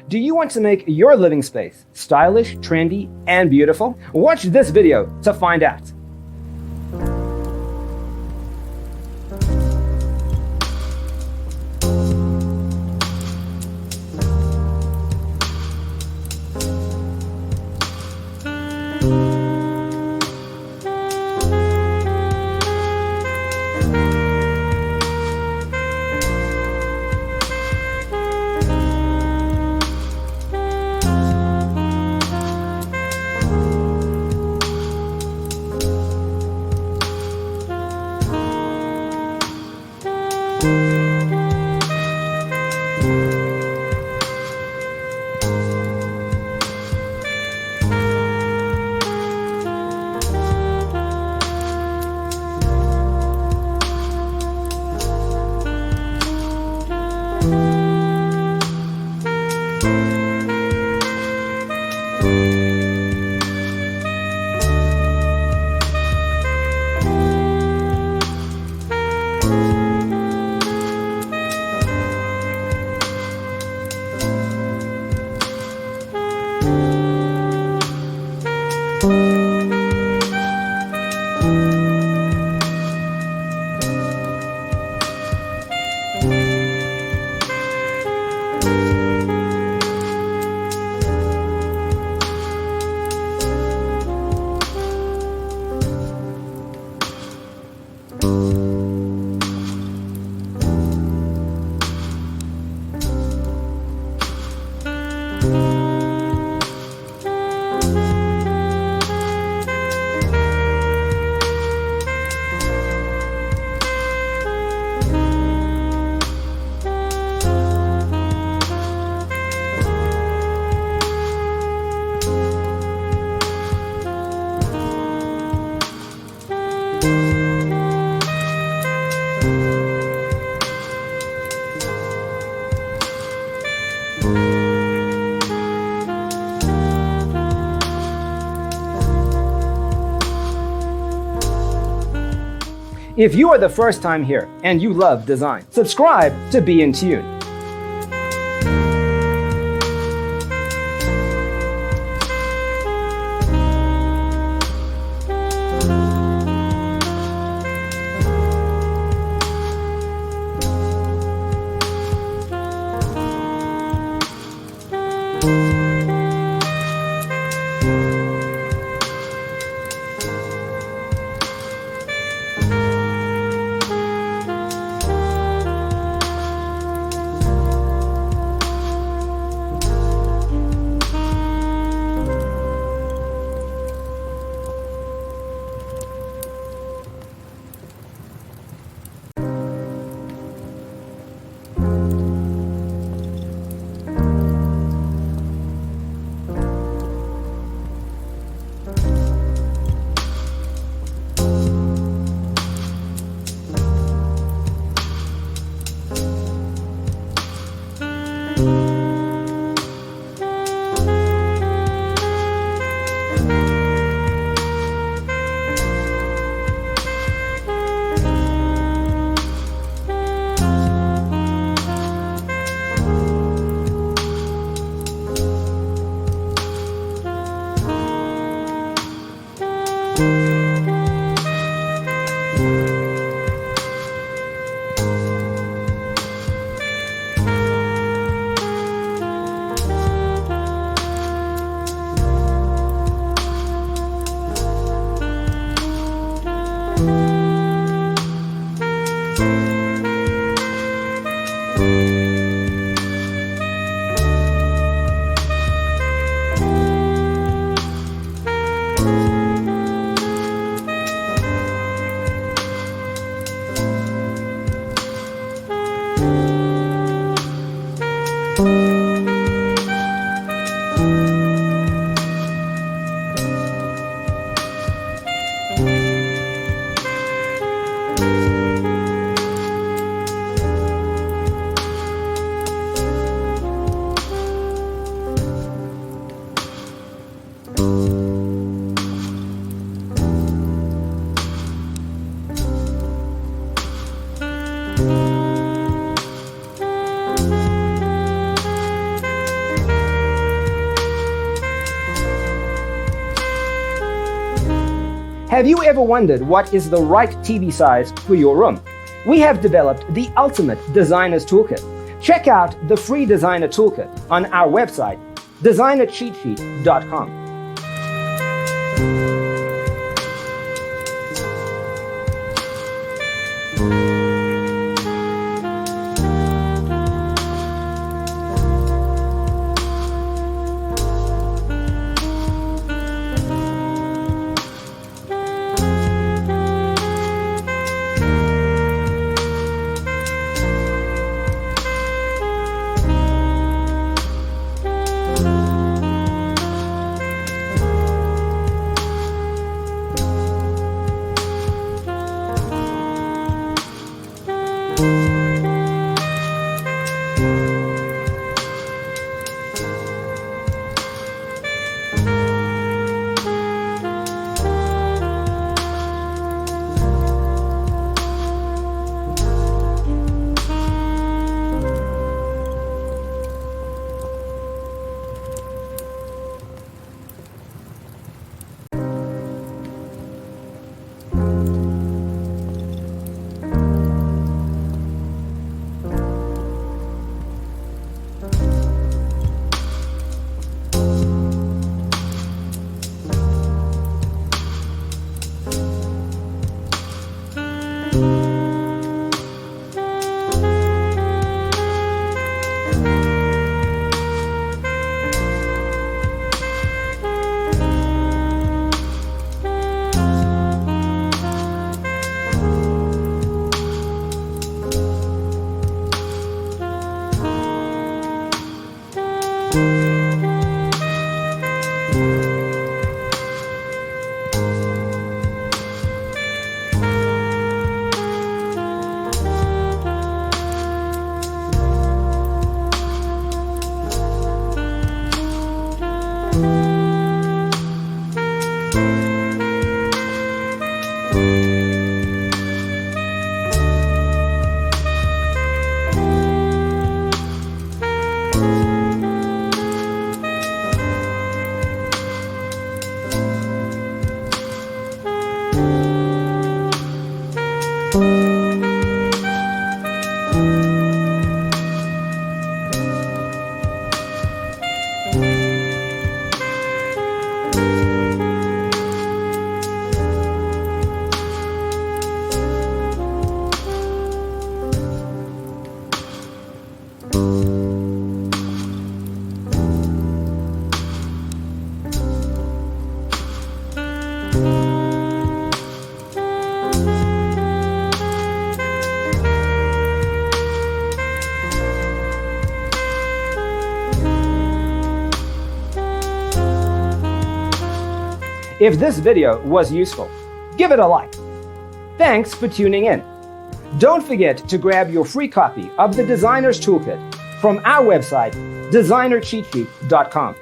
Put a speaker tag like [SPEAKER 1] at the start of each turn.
[SPEAKER 1] Do you want to make your living space stylish, trendy, and beautiful? Watch this video to find out. If you are the first time here and you love design, subscribe to Be in Tune. Have you ever wondered what is the right TV size for your room? We have developed the ultimate designer's toolkit. Check out the free designer toolkit on our website, designercheatsheet.com. If this video was useful, give it a like. Thanks for tuning in. Don't forget to grab your free copy of the Designer's Toolkit from our website, designercheatsheet.com.